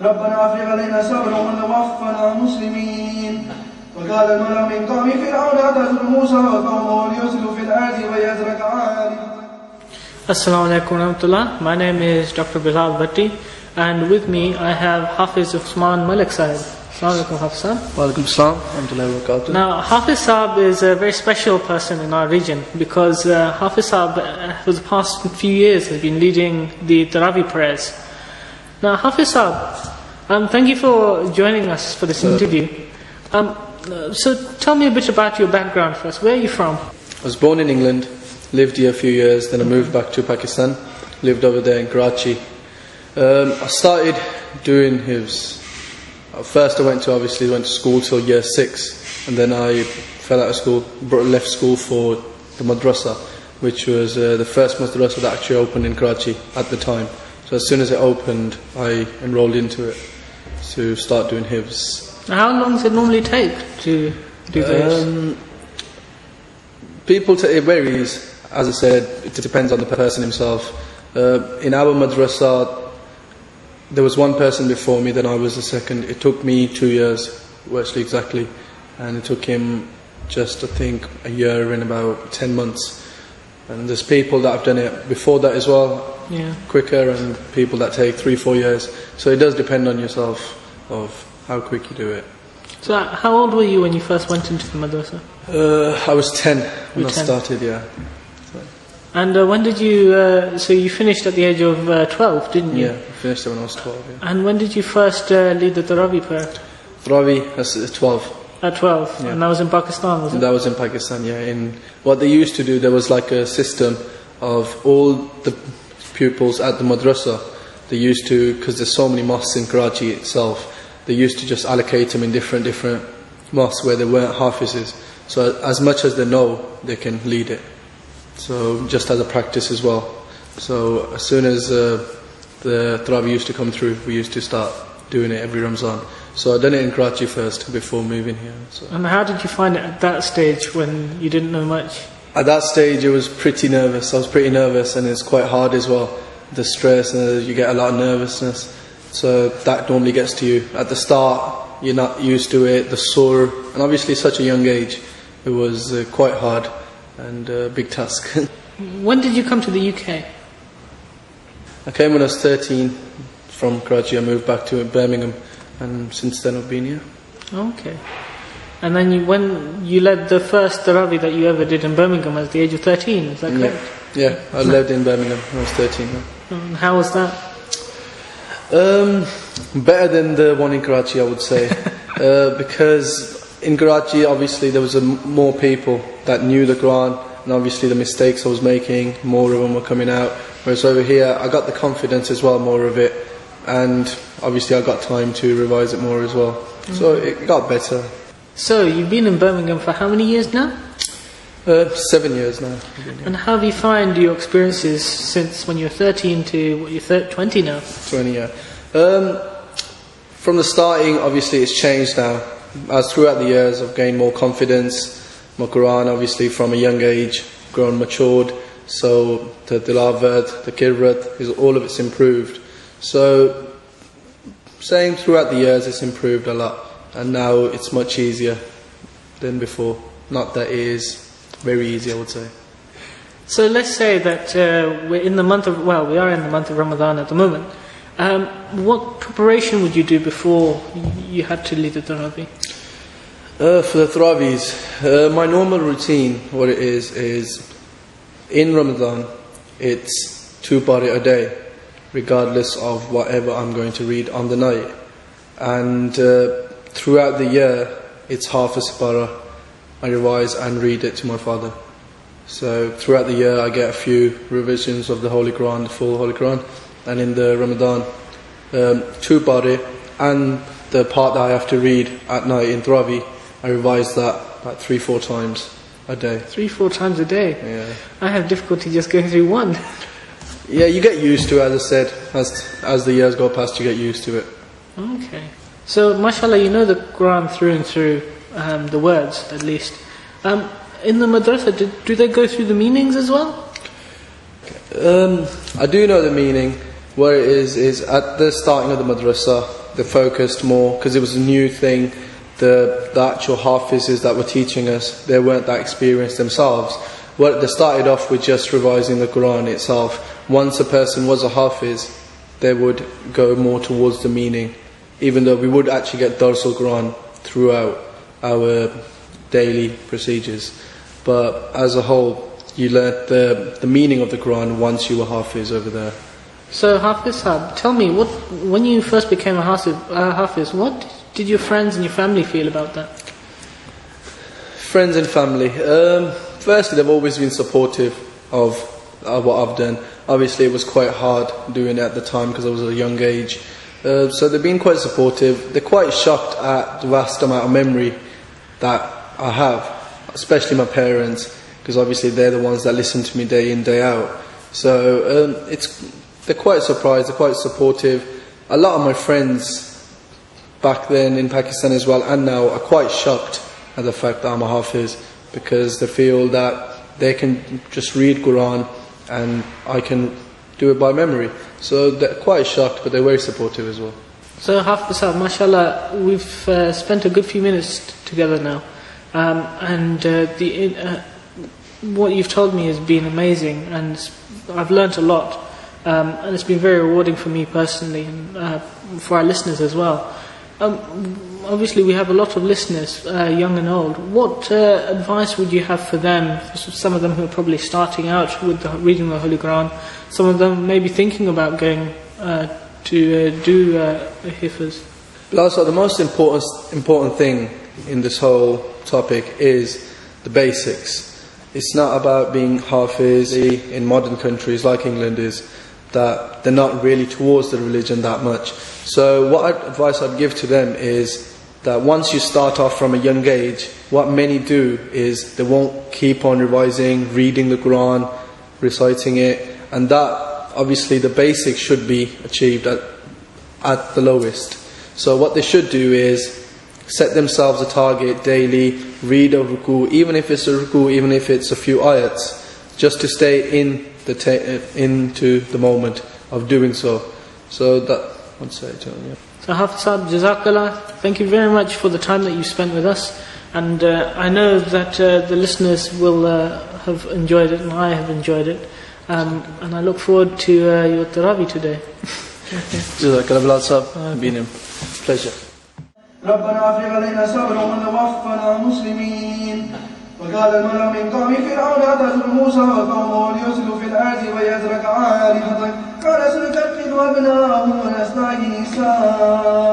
ربنا أفرغ علينا صبرا وتوفنا مسلمين. وقال الملأ من قوم فرعون أتذر موسى وقومه ليفسدوا في الأرض ويذرك عالما. Assalamu alaikum warahmatullah. My name is Dr. Bilal Bhatti, and with me I have Hafiz Usman Malik Sahib. Assalamu alaikum, Hafiz Sahib. Wa alaikum assalam wa rahmatullahi wa barakatuh. Now, Hafiz Sahib is a very special person in our region because Hafiz Sahib for the past few years has been leading the Tarawih prayers. Now, Hafiz Sahib, thank you for joining us for this interview. So tell me a bit about your background first. Where are you from? I was born in England, lived here a few years, then I moved back to Pakistan, lived over there in Karachi. I started doing hifz. First I went to school till year 6, and then I fell out of school, left school for the madrasa, which was the first madrasa that actually opened in Karachi at the time. So as soon as it opened, I enrolled into it to start doing hifz. How long does it normally take to do this? It varies. As I said, it depends on the person himself. In our madrasa, there was one person before me, then I was the second. It took me 2 years, actually exactly, and it took him just, I think, a year and about 10 months. And there's people that have done it before that as well, quicker, and people that take 3-4 years. So it does depend on yourself of how quick you do it. So how old were you when you first went into the madrasa? I was 10 when I started, yeah. And when did you, so you finished at the age of 12, didn't you? Yeah, I finished when I was 12, yeah. And when did you first lead the Tarawih prayer? Tarawih, at 12. At 12, yeah. And that was in Pakistan, was it? That was in Pakistan, yeah. What they used to do, there was like a system of all the pupils at the madrasa. They used to, because there's so many mosques in Karachi itself, they used to just allocate them in different mosques where there weren't hafizes. So as much as they know, they can lead it. So just as a practice as well. So as soon as the Tarawih used to come through, we used to start doing it every Ramzan. So I done it in Karachi first before moving here. So. And how did you find it at that stage when you didn't know much? At that stage, I was pretty nervous. I was pretty nervous, and it's quite hard as well. The stress, you get a lot of nervousness. So that normally gets to you. At the start, you're not used to it, the surah, and obviously such a young age, it was quite hard and a big task. When did you come to the UK? I came when I was 13 from Karachi. I moved back to Birmingham, and since then I've been here. Okay. And then when you led the first Tarawih that you ever did in Birmingham at the age of 13, is that correct? Yeah, I lived in Birmingham when I was 13. And how was that? Better than the one in Karachi, I would say. Because in Karachi, obviously, there was more people that knew the Quran, and obviously the mistakes I was making, more of them were coming out. Whereas over here, I got the confidence as well, more of it, and obviously I got time to revise it more as well. So it got better. So you've been in Birmingham for how many years now? 7 years now. And how have you found your experiences since when you were 13 to what you're 20 now? 20, yeah. From the starting, obviously it's changed now. As throughout the years, I've gained more confidence. My Quran, obviously, from a young age, grown, matured. So the tilawat, the qira'at, all of it's improved. So, saying throughout the years, it's improved a lot. And now it's much easier than before. Not that it is very easy, I would say. So let's say that we are in the month of Ramadan at the moment. What preparation would you do before you had to lead the Tarawih? For the Tarawihs, my normal routine, what it is in Ramadan, it's 2 bari a day, regardless of whatever I'm going to read on the night. And throughout the year, it's half a separa. I revise and read it to my father. So throughout the year, I get a few revisions of the Holy Quran, the full Holy Quran. And in the Ramadan, 2 bari, and the part that I have to read at night in Tarawih, I revise that about 3-4 times a day. 3-4 times a day? Yeah. I have difficulty just going through one. Yeah, you get used to it, as I said. As the years go past, you get used to it. Okay. So, mashallah, you know the Quran through and through, the words at least. In the madrasa, do they go through the meanings as well? I do know the meaning, What it is at the starting of the madrasa, they focused more, because it was a new thing. The actual Hafizes that were teaching us, they weren't that experienced themselves. Well, they started off with just revising the Quran itself. Once a person was a Hafiz, they would go more towards the meaning, even though we would actually get Dars al-Quran throughout our daily procedures. But as a whole, you learnt the meaning of the Quran once you were Hafiz over there. So Hafiz Sahib, tell me, when you first became a Hafiz, what did your friends and your family feel about that? Friends and family. Firstly, they've always been supportive of what I've done. Obviously, it was quite hard doing it at the time because I was at a young age. So they've been quite supportive. They're quite shocked at the vast amount of memory that I have, especially my parents, because obviously they're the ones that listen to me day in, day out. So they're quite surprised, they're quite supportive. A lot of my friends back then in Pakistan as well and now are quite shocked at the fact that I'm a Hafiz, because they feel that they can just read Quran and I can do it by memory. So they're quite shocked, but they're very supportive as well. So Hafiz Sahib, mashallah, we've spent a good few minutes together now, and what you've told me has been amazing, and I've learnt a lot, and it's been very rewarding for me personally, and for our listeners as well. Obviously we have a lot of listeners, young and old. What advice would you have for them, for some of them who are probably starting out with reading the Holy Quran, some of them maybe thinking about going to do a Hifz? Also, the most important thing in this whole topic is the basics. It's not about being Hafiz in modern countries like England is, that they're not really towards the religion that much. So what advice I'd give to them is that once you start off from a young age, what many do is they won't keep on revising, reading the Quran, reciting it, and that obviously the basics should be achieved at the lowest. So what they should do is set themselves a target daily, read a ruku, even if it's a ruku, even if it's a few ayats, just to stay into the moment of doing so. So that, I'd say to them, yeah. So Hafiz Sahib, Jazakallah, thank you very much for the time that you spent with us, and I know that the listeners will have enjoyed it, and I have enjoyed it, and I look forward to your Taraweeh today. Jazakallah Bilal Sahib, been a pleasure. ربنا افرغ علينا صبرا وتوفنا مسلمين. وقال الملأ من قوم فرعون أتذر موسى وقومه ليفسدوا في الأرض ويذرك آلهتك قال سنقتل أبناءهم ونستحيي نساءهم